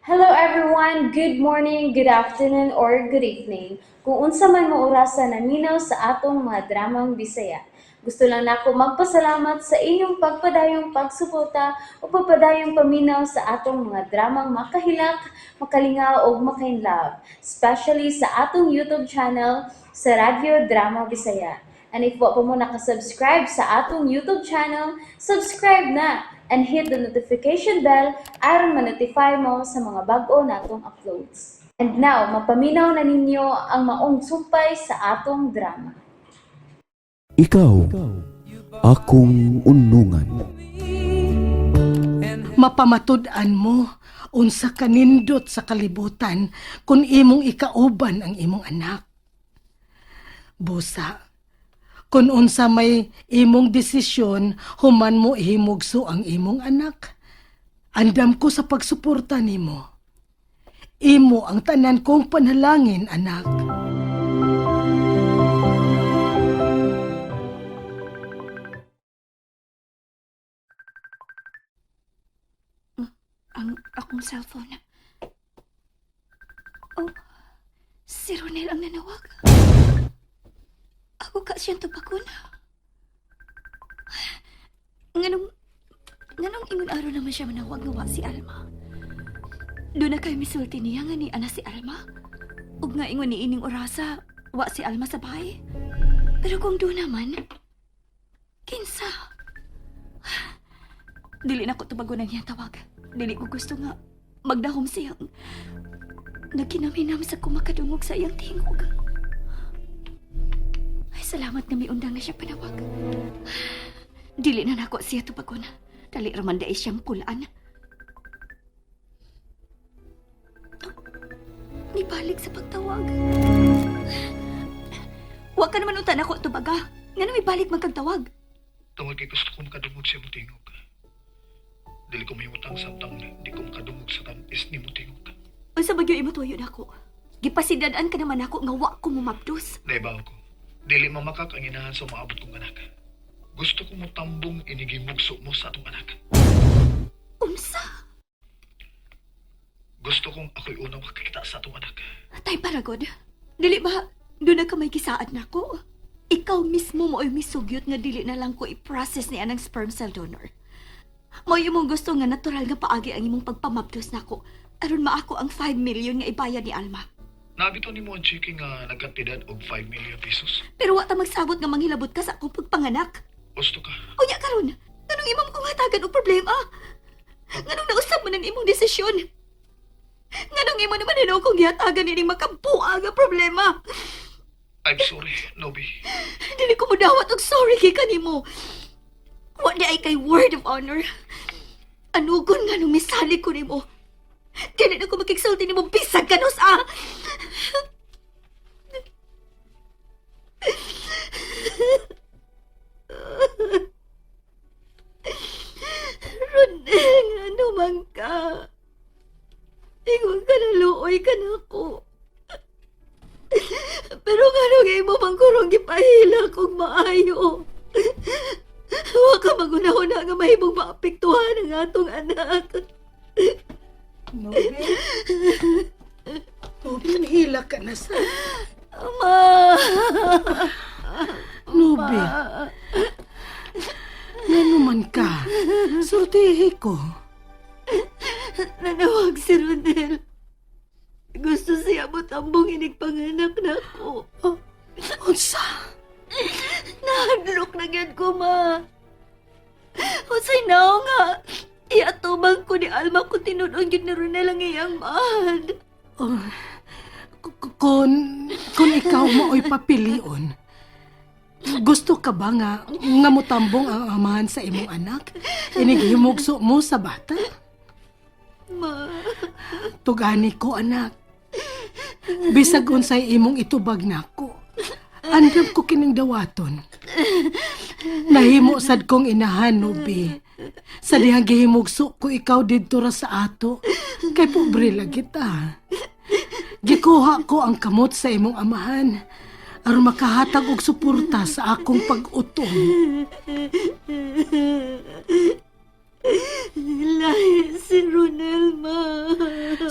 Hello everyone, good morning, good afternoon, or good evening. Kung unsa man mo orasa naminaw sa atong mga dramang Bisaya. Gusto lang nako magpasalamat sa inyong pagpadayong pagsuporta o pagpadayong paminaw sa atong mga dramang makahilak, makalingaw o makainlove, especially sa atong YouTube channel sa Radyo Drama Bisaya. And if wa pa mo nakasubscribe sa atong YouTube channel, subscribe na and hit the notification bell aron ma-notify mo sa mga bag-o natong uploads. And now, mapaminaw na ninyo ang maong sumpay sa atong drama. Ikaw, akong unungan. Mapamatud-an mo unsa kanindot sa kalibutan kung imong ikauban ang imong anak. Busa, kung unsa may imong desisyon human mo ihimugso ang imong anak. Andam ko sa pagsuporta nimo. Imo ang tanan kong panalangin, anak. Ang akong cellphone. Oh, si Ronel ang nanawag. Ako ka siyang tupakon. Nganong ingon araw naman siya manawag nga wa si Alma. Doon na kay misulti niya nga ni ana si Alma. Ug nga ingon ni ining orasa, wa si Alma sa bahay. Pero kung doon naman, kinsa? Dili na ko tubagon ang iyang tawag. Dili ko gusto nga magdahom siyang nagkinaminam sa kumakadungog sa iyang tingog. Ay, salamat nga may undang na siya panawag. Dili na nako siya tubagon. Dali raman dai siyang pulaan. Nibalik sa pagtawag. Wa ka naman unta nako tubaga. Nga na may balik magkagtawag. Tawag kay gusto ko makadungog siya mutingog. Dili ko mahimutang samtang di ko makadungog sa tanis ni mutingog. Unsa bagyo imo tuyo nako? Gipasidadaan ka naman ako nga wa ko mumabdos. Naibaw ko. Dili mamakak ang inahan sa maabot kong anak. Gusto ko mo tambong inigimugso mo sa atong anak. Unsa? Gusto kong ako'y unang makakita sa atong anak. Tay paragod. Dili ba doon na ka may gisaad nako? Ikaw mismo mo ay misugyot nga dili na lang ko i-process ni anang sperm cell donor. Mo imong gusto nga natural nga paagi ang imong pagpamabdos nako aron maako ang 5 million nga ibayad ni Alma. Nabito ni mo ang checking nga nagkantidad og 5 million pesos. Pero wa ta magsabot nga manghilabot ka sa akong pagpanganak. Gusto ka? Unya karon, nganong imong kong hatagan og problema? Nganong nausab man ang imong desisyon? Nganong imo naman ano kong gihatagan ini makampuha nga problema? I'm sorry, Nobi. Dili ko mudawat og sorry kay kanimo. Wa di ay kay word of honor. Anugon nga nung misali ko nimo. Dili na ko makiksulti nimo bisag kanos ah. Ronel, ano man ka? Ingon ka na luoy ka na ako. Pero nga nung imo mangkurong gipahila kong maayo. Huwag ka magunahuna nga mahimong maapektuhan ang atong anak. Nobe? Nobe, hila ka na sa... Ama! Nobe, nanuman ka. Sortihi ko. Nanawag si Ronel. Gusto siya mo tambong inigpanganak na ako. Oh, unsa? Nahadlok na gyud ko, ma. Unsay naong nga. Iatubang ko ni Alma kung tinudon gyud ni Ronel ang iyang mahal. Oh, kung ikaw mooy papilion, gusto ka ba nga mutambong ang amahan sa imong anak? Inighimugso mo sa bata? Ma. Tugani ko, anak. Bisag unsay imong itubag nako. Andam ko kining dawaton. Nahimo sad kong inahan, Nobi. Sa dihang gihimugso ko ikaw didto ra sa ato. Kay pobre lagi ta. Gikuha ko ang kamot sa imong amahan aron makahatag og suporta sa akong pag-utom. Lahi si Ronel, ma.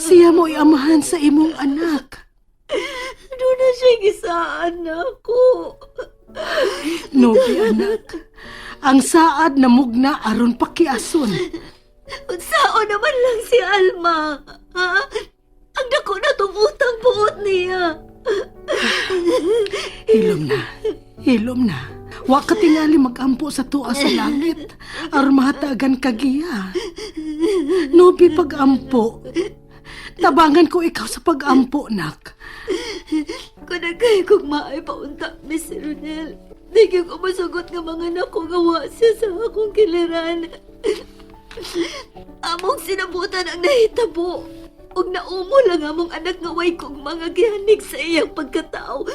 Si Siya mo'y amahan sa imong anak. Doon na siya gisaan ako. Nobi, anak. Ang saad na mugna aron pakiason. Unsaon naman lang si Alma. Ha? Ang dako na tumutang buot niya. Hilom na. Hilom na. Wa ka tingali magampo sa tuwa sa langit. Aron mahatagan kagiya. Nobi, pagampo. Tabangan ko ikaw sa pagampo, nak. Kunagay kong maay paunta, Miss Ronel. Di ko masugot nga mga nako gawa siya sa akong kiliran. Among sinabutan ang nahitabo. Ug naumo lang among anak nga way kong mga gihanig sa iyang pagkatao.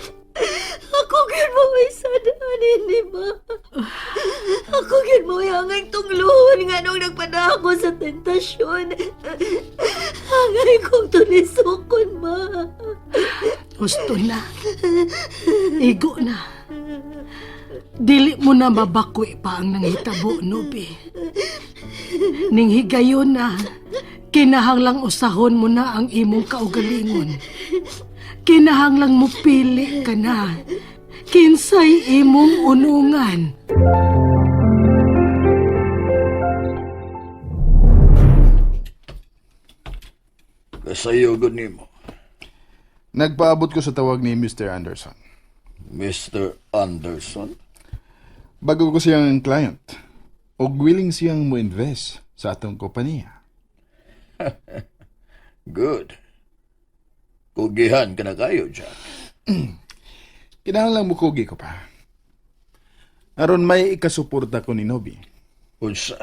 Ako gyud mo ay sadanin ni ma. Ako gyud mo hangay tungluhon nga nung nagpadako sa tentasyon. Hangay kong tulisokon, ma. Gusto na. Igo na. Dili mo na mabakoy pa ang nanghitabo, Nobi. Ning higayon na, kinahanglang usahon mo na ang imong kaugalingon. Kinahanglang mo pili ka na. Kinsay imong unungan. Kasayo gud nimo, Nagpaabot ko sa tawag ni Mr. Anderson. Mr. Anderson. Bago ko siyang client, o willing siyang mo-invest sa atong kompanya. Good. Kugihan ka na kayo, Jack. Kinahanglan mo kugi ko pa. Aron may ikasuporta ko ni Nobi. Unsa?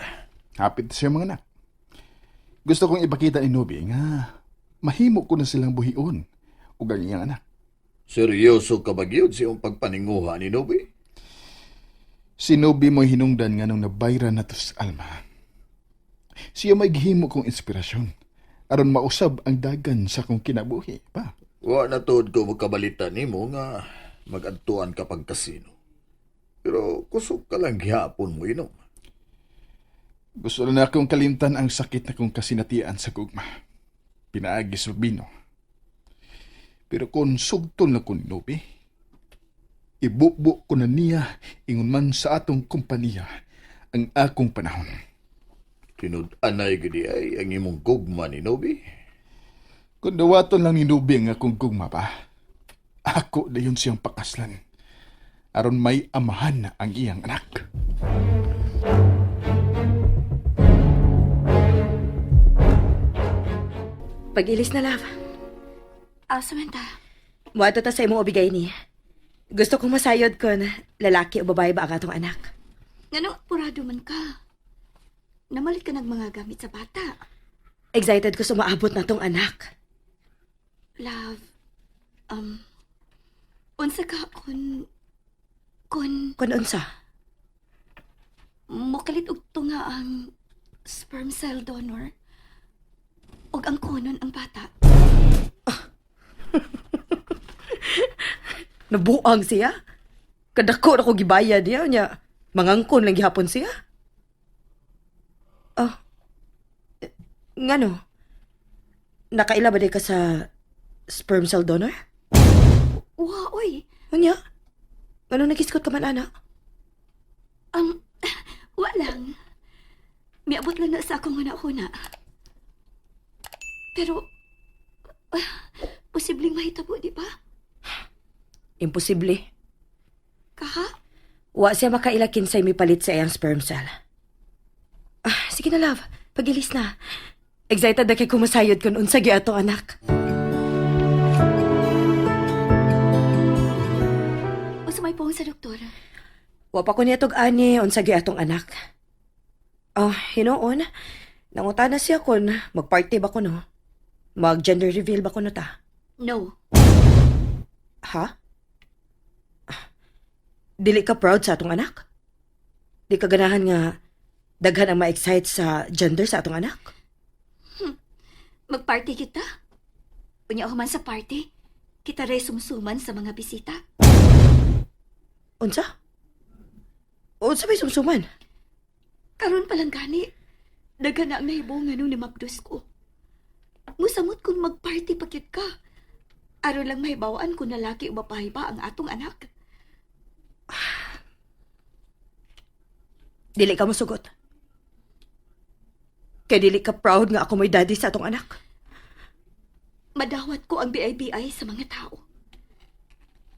Hapit siya mga anak. Gusto kong ipakita ni Nobi nga mahimo ko na silang buhion ug ang iyang anak. Seryoso ka ba gyud sa iyong pagpaninguha ni Nobi? Si Nobi mo'y hinungdan nga nung nabayra na to sa Alma. Siya may gihimo kong inspirasyon aron mausab ang dagan sa kong kinabuhi pa. Wa na tuod ko magkabalita nimo nga mag-adtuan ka pag kasino. Pero kusog ka lang gihapon mo inom. Gusto na akong kalimtan ang sakit na kong kasinatian sa gugma. Pinaagi sa bino. Pero kung sugtol na ko ni Nobi, ibukbuk ko na niya ingon man sa atong kumpanya ang akong panahon. Tinud-anay gidi ay ang imong gugma ni Nobi. Kung dawaton lang ni Nobi ang akong gugma pa, ako na yun siyang pakaslan. Aron may amahan ang iyang anak. Pag-ilis na, love. Samantha, Muadto ta sa imong obigay ni. Gusto kong masayod kon lalaki o babae ba ang atong anak. ngano purado man ka? Namalit ka ng mga gamit sa bata. Excited ko sa maabot na tong anak. Love, unsa ka kun Kon unsa? mokalit og to nga ang sperm cell donor og ang konon ang bata. Nabuang siya? Kadako na ko gibayad niya niya. Mangangkon lang gihapon siya? Ngano? Nakaila ba di ka sa sperm cell donor? Wa oy, Unya? Ngano nagiskot ka man, anak? wa lang. Miabot lang na sa akong una-una. Pero posibleng mahitabo, di ba? Imposible. Kaha? Wa siya makailakin sa mipalit sa iyang sperm cell. Sige na, love. Pagilis na. Excited na kay kumasayod kung unsa gyud ato anak. Usa may pong sa doktor. Wa pa ko niya tog-ani unsa gyud atong anak. Hinoon. Nangutana siya kon magparty ba ko no? Mag-gender reveal ba ko no ta? No. Ha? Dili ka proud sa atong anak? Di ka ganahan nga daghan ang ma-excite sa gender sa atong anak? Magparty kita? Unya human sa party, kita ray sumsuman sa mga bisita. Unsa? Unsa may sumsuman? Karon pa lang gani, daghan na ang nahibungan nung ni Magdus ko. Musamot kung mag-party pa gyud ka. Aron lang mahibawaan kung lalaki o babae ba ang atong anak. Dili ka mosugot. Kay dili ka proud nga ako may daddy sa atong anak. Madawat ko ang BIBI sa mga tao.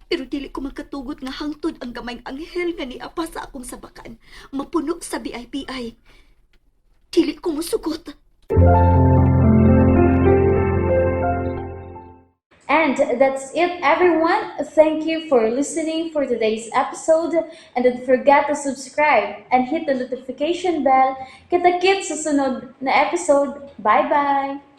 Pero dili ko magkatugot nga hangtod ang gamayng anghel nga niapa sa akong sabakan. Mapuno sa BIBI. Dili ko musugot. And that's it, everyone. Thank you for listening for today's episode. And don't forget to subscribe and hit the notification bell. Kita-kits sa sunod na episode. Bye-bye!